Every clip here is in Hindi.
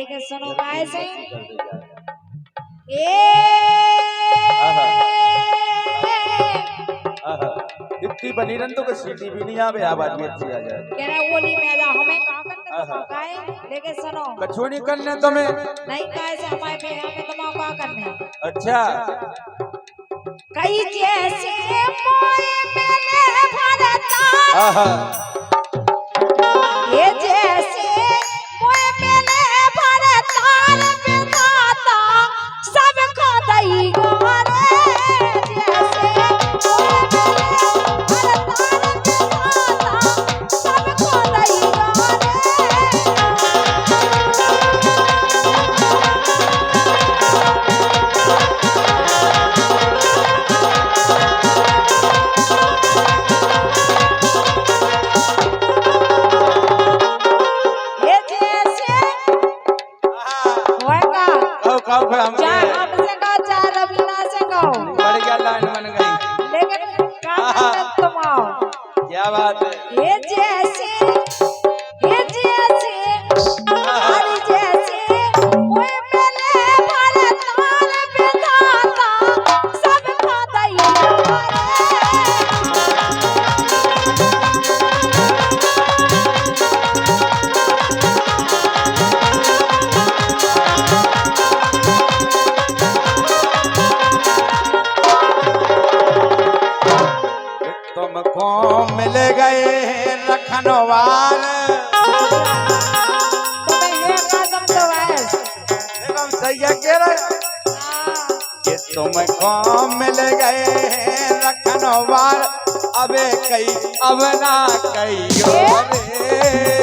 लेकिन सुनो काय से ए इतनी बनी रन तो सीटी भी नहीं आवे आवाज भी अच्छी आ जाए कह रहा ओली में जा हमें का करने तुम काय लेकिन सुनो कछु नहीं करने तुम्हें नहीं काय से हमारे बेहा में तुम का करने अच्छा कई जैसे मोए मैंने भरता ये जैसे मोए मैंने भरता बिताता सबको दई गोरे जैसे क्या बात है ये जैसे हमारी जैसे ओए मेले भरतार बिताता सबको दई तुमको मिल गए रखनवार कि तुमको मिल गए रखनवार अबे कई अब ना कई रे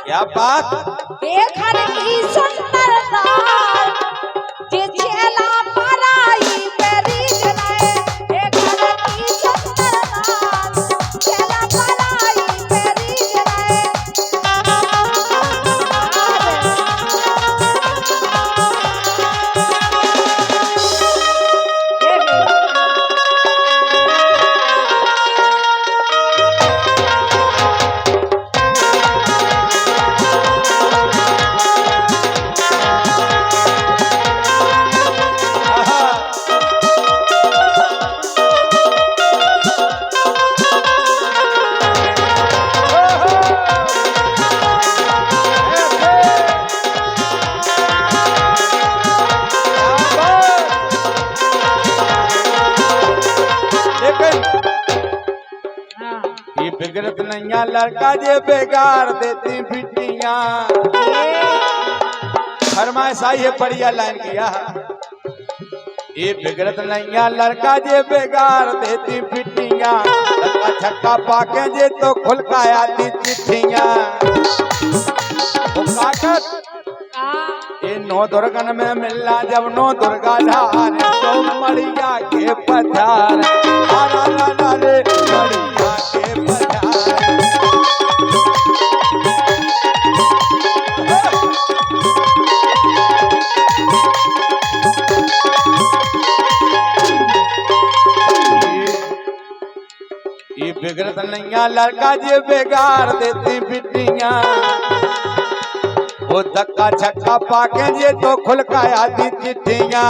क्या बात देखन की सुंदरता जे छेला पराई पेरी जलाए देखन की सुंदरता छेला पराई पेरी जलाए बिगड़त नैया लड़का जे बेगार देती बिटिया फरमाइश आई है बढ़िया लाइन किया ये बिगड़त नैया लड़का जे बेगार देती बिटिया लड़का छक्का पाके जे तो खुल का आती चिट्ठिया ये नौ दुर्गन में मिलना जब नौ दुर्गा धार तो मड़िया के पधार आरा ला रे मड़िया के पधार ये बिगड़त नैया लड़का जे बेगार देती बिटिया वो धक्का छक्का पाके जे तो खुल का आती चिट्ठिया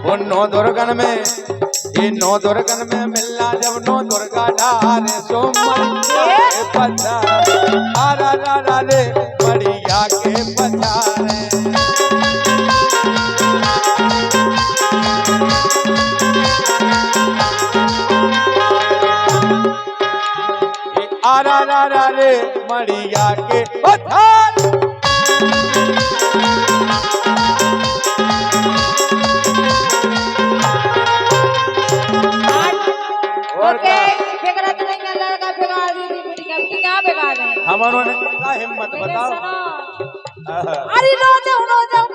वो नौ दुर्गन में ये नौ दुर्गन में मिलना जब नौ दुर्गा ढारे सो मड़िया के पधार आरा रा रे मड़िया के पधार आरा रा रे मड़िया के पधार ओके बिगड़त नहीं लड़का बिगाड़ दी बिटिया क्या बिगाड़ है हमारों ने क्या हिम्मत बताओ अरे रोज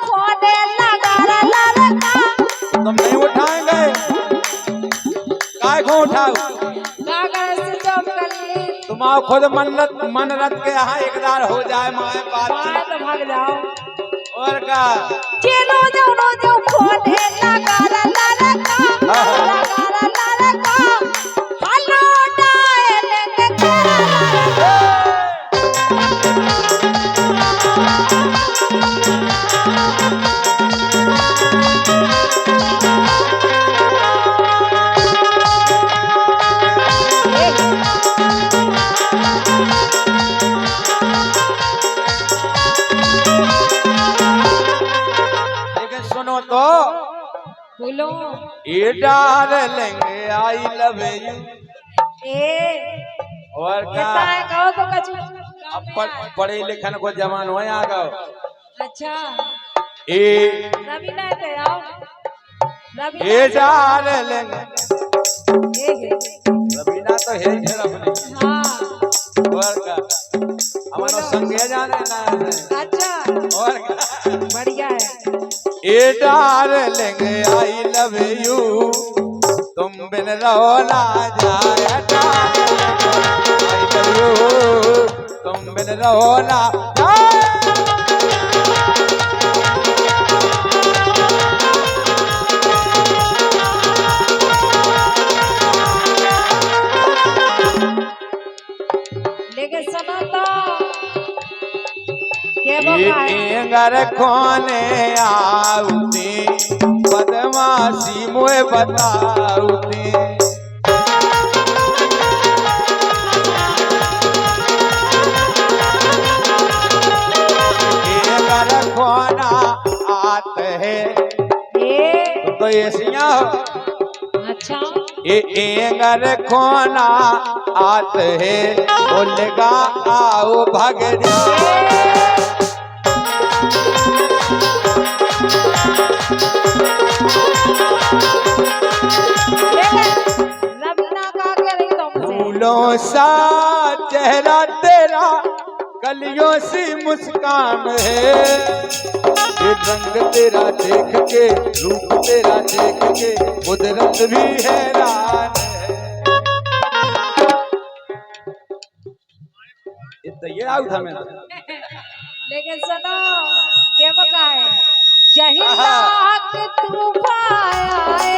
खोने लगा लड़का तुम नहीं उठाएंगे काय को उठाओ जागर से जब कर तुम आओ खुद मन रत के यहाँ एकदार हो जाए माए बात माए तो भाग जाओ और का चलो जाओ खोले लगा ला लगा हेलो डायलेंगे सुनो तो बोलो ये डार्लिंग आई लव यू और क्या कहो तो कछु पढ़े लिखन को जमान हो आ गो अच्छा ए रवीना ते आओ ए डार्लिंग रवीना तो है ही अपने हां और क्या हमारा संगे जाने ना अच्छा और क्या बढ़िया है ए डार्लिंग आई लव यू तुम बिन रहो ना जाए डार्लिंग आई लव यू तुम बिन रहो ना जाए लेकिन सुनो तो एंगर खोने आउती बदमाशी मुए बताउती एंगर खोना आत है तो ऐसिया अच्छा ये एंगर खोना आत है बोलेगा आओ भाग जा रवीना का क्या नहीं तुमसे फूलों सा चेहरा तेरा कलियों सी मुस्कान है ये रंग तेरा देख के रूप तेरा देख के कुदरत भी हैरान है ये आउट था मेरा लेकिन सुनो क्या बका है जही लाख तूफान आए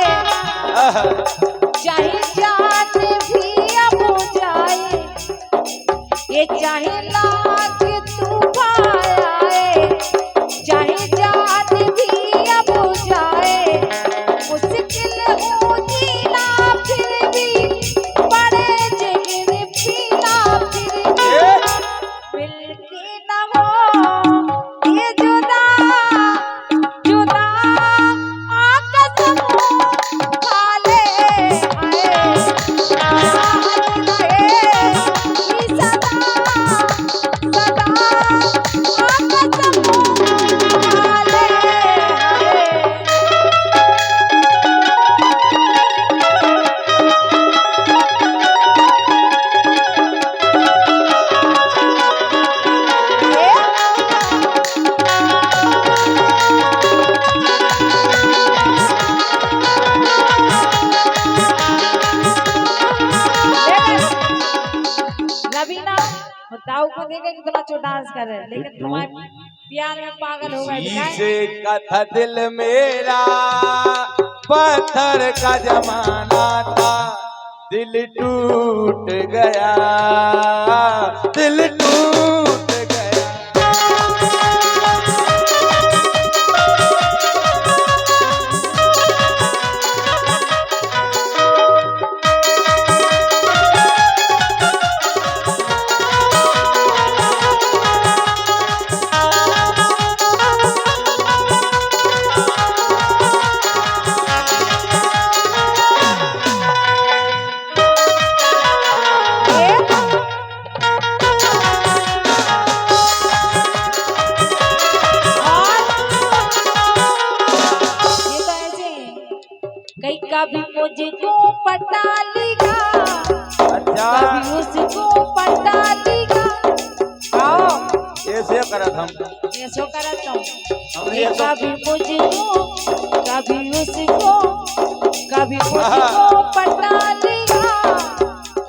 चाहे जात भी अब जाए ये चाहे लाख तूफान आए चाहे जात भी अब जाए मुश्किल हो जीना फिर भी बड़े जिगर पीना फिर भी मिलके न हो ये जुदा जुदा आकसम खाले रवीना बताओ को देखे कितना अच्छा डांस कर रहे लेकिन तुम्हारे प्यार में पागल हो गए शीशे का था दिल मेरा पत्थर का जमाना था दिल टूट गया दिल टूट गया कहीं कभी मुझको पटा लेगा अच्छा कभी उसको पटा लेगा आओ ऐसे करत हम ऐसो करत हूँ हमने ये तो कभी मुझको कभी उसको कभी मुझको पटा लेगा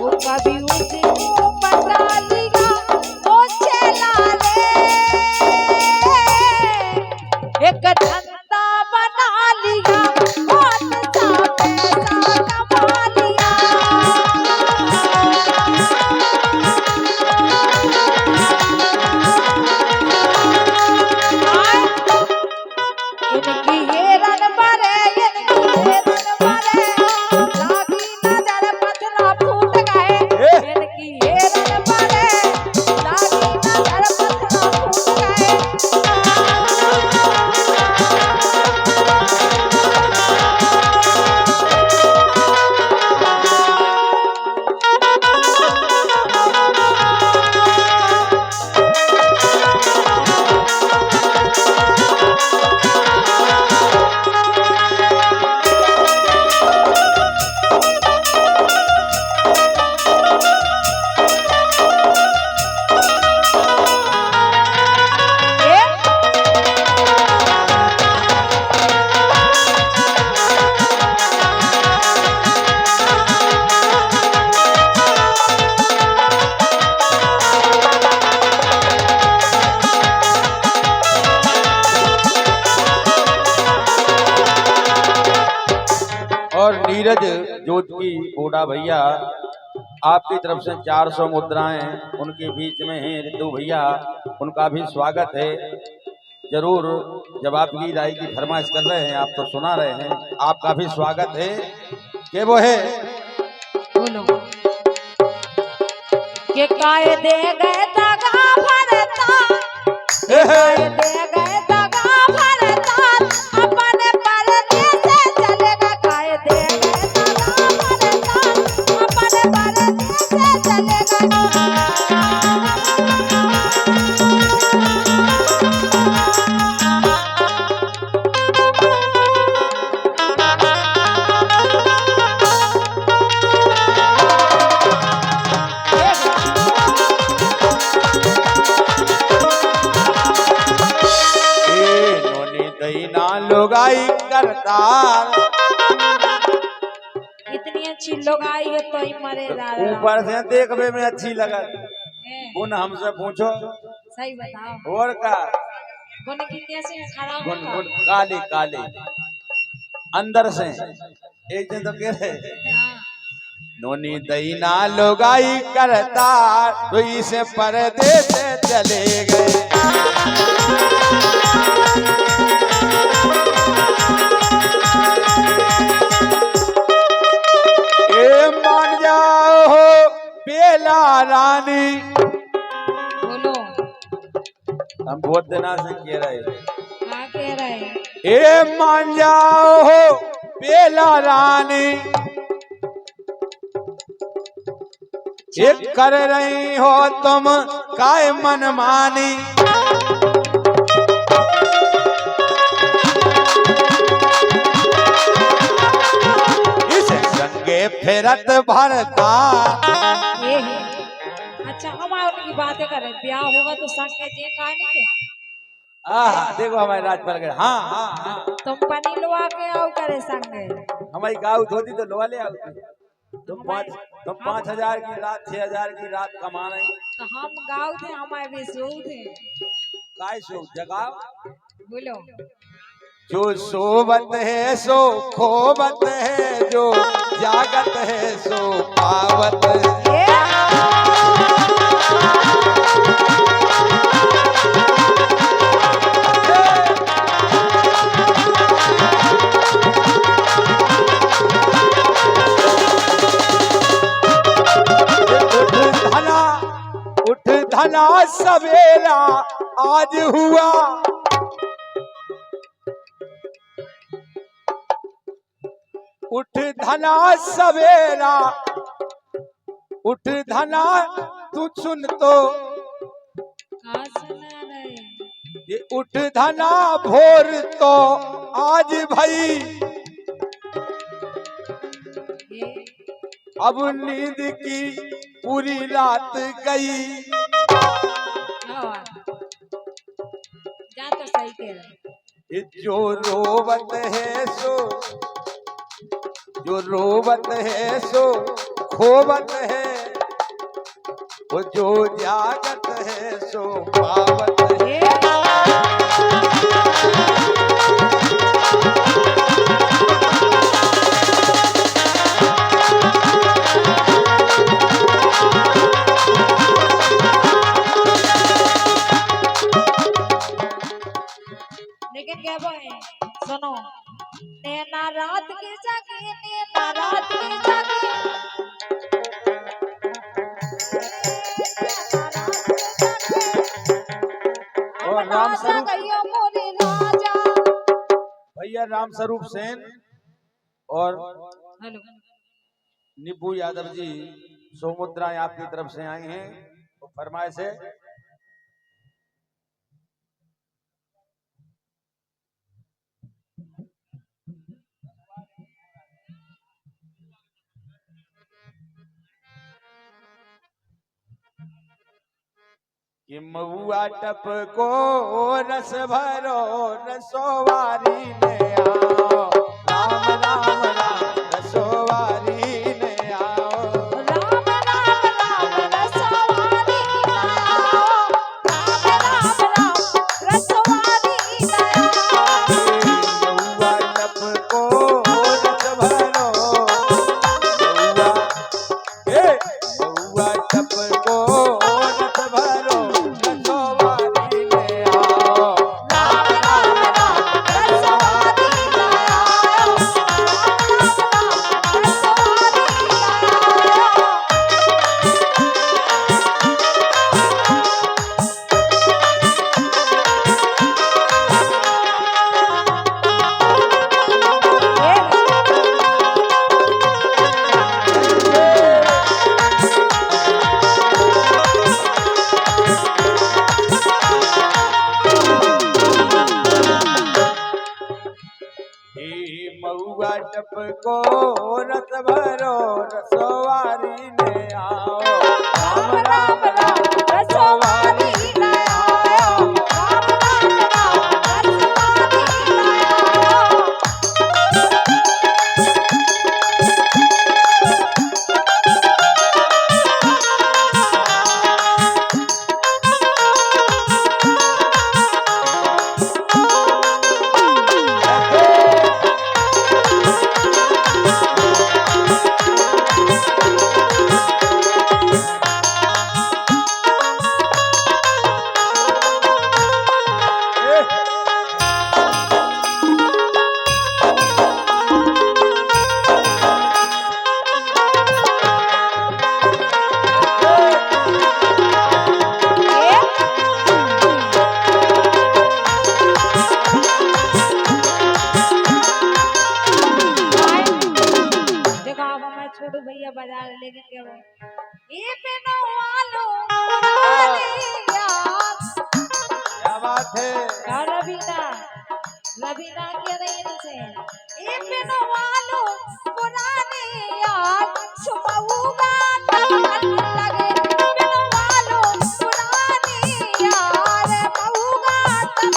वो कभी उसको पटा नीरज जोतकी बोडा भैया आपकी तरफ से 400 मुद्राएं उनके बीच में हैं। रितु भैया उनका भी स्वागत है। जरूर जब आपकी राय की फरमाइश कर रहे हैं आप तो सुना रहे हैं, आपका भी स्वागत है। के वो है बोलो के काय दे गए दगा भरता, काय दे गए दगा भरता, अपने परदेस से चलेगा। काय दे गए दगा भरता, अपने परदेस से चलेगा। लुगाई करताल, इतनी अच्छी लुगाई है तो ही मरे ऊपर से देखने में अच्छी लगा। गुण हमसे पूछो, सही बताओ और का गुण की कैसे खराब गुण गुण काले काले अंदर से एक दिन तो कह रहे नोनी दईना लुगाई करता तो इसे परदेस चले गए। मान जाओ बेला रानी, बोलो हम बहुत दिना से कह रहे क्या कह रहे? ए मान जाओ बेला रानी, एक कर रही हो तुम काय मनमानी। फेरत भरता अच्छा हम उनकी बातें करें, ब्याह होगा तो संग जे कहानी के देखो हमारे राज पर गए। हाँ हाँ हाँ तुम पनी लुआ के आओ करे संग हमारी गाँव धोती तो लोहा ले आओ। तुम 5,000 की रात 6,000 की रात कमा रही तो हम गाँव थे, हमारे भी सो थे काय सो जगाओ। बोलो जो सोबत है सो खोबत है, जो जागत है सो पावत है। उठ धना सवेरा आज हुआ, उठ धना सवेरा, उठ धना तू सुन तो सुना रहे ये उठ धना भोर तो आज भाई, अब नींद की पूरी रात गई। जा तो सही कह रहे। जो रोवत है सो, जो रोवत है सो खोवत है, वो जो जागत है सो पावत है। लेकिन क्या बोले सुनो, नैना रात की जागी, नैना रात की जागी, और राम स्वरूप राजा भैया राम स्वरूप सेन और हेलो निब्बू यादव जी सौमुद्राएं आपकी तरफ से आई हैं तो फरमाइश है। कि महुआ टप को रस भरो रसोवारी में आओ, राम राम राम रसोवारी में आओ, राम राम राम रसवारी आओ, राम राम राम रसवारी आओ। महुआ टप को रस भरो मंडप को रस भरो रसवारी ने आओ। राम राम राम रसवारी ले आओ। राम राम राम रसवारी ले आओ। देखो अब मैं छोटू भैया बाजार लेके के ये बिनो वालो क्या बात है। रवीना रवीना के रही से ये बिनो वालो पुरानी याद सुमऊगा लगे। बिनो वालो पुरानी याद मऊगा लगे।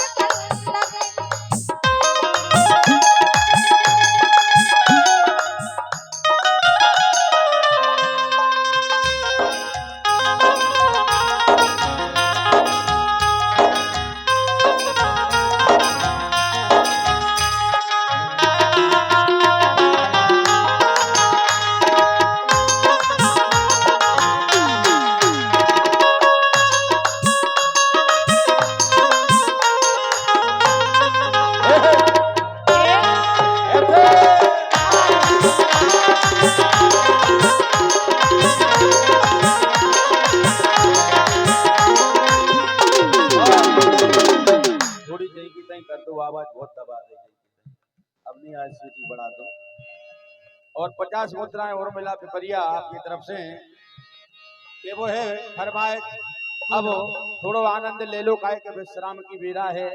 थोड़ी जई की तई कर दो, आवाज बहुत दबा दे। अपनी आज सीटी बढ़ा दो और 50 मुद्राएं और मिला पिपरिया आपकी तरफ से ये वो है फरमाइश। अब थोड़ो आनंद ले लो, काहे के विश्राम की बेरा है।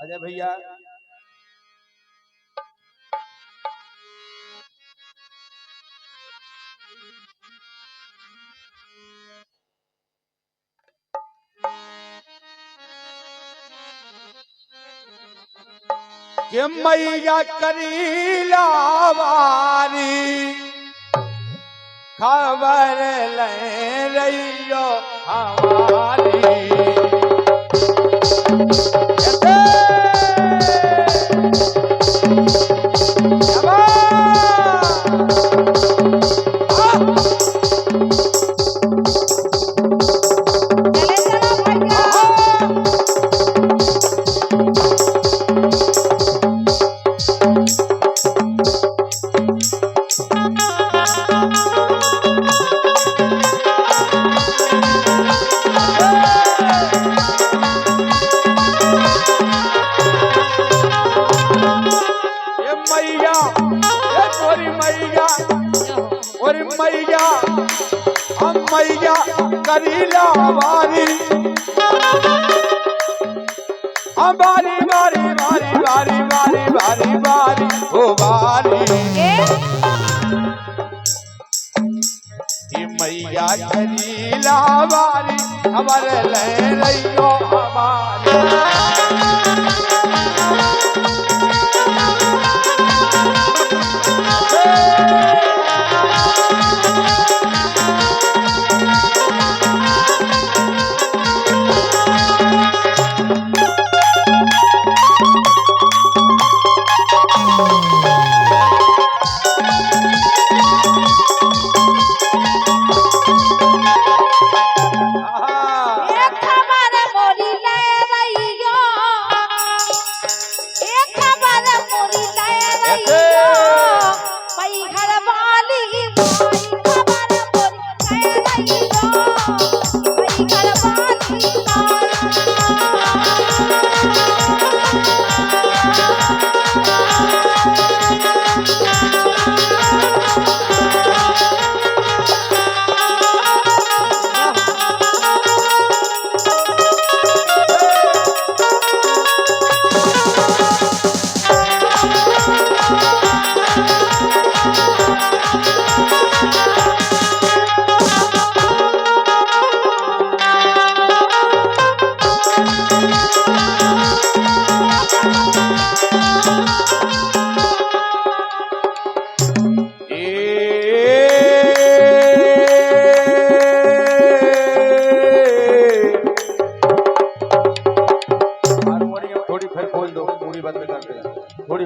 अजय भैया कि मैया करीला वारी खबर ले रहियो हमारी। मैया हम मैया करीला वारी हम बारी बारी बारी बारी बारी बारी बारी ओ बारी। ये मैया करीला वारी हमारे ले रहियो हमारी।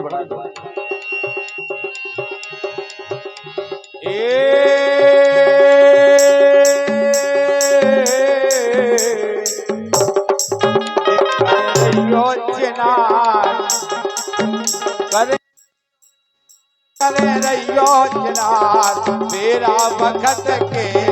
बढ़ा दो। करे रहियो चिनार, मेरा वक्त के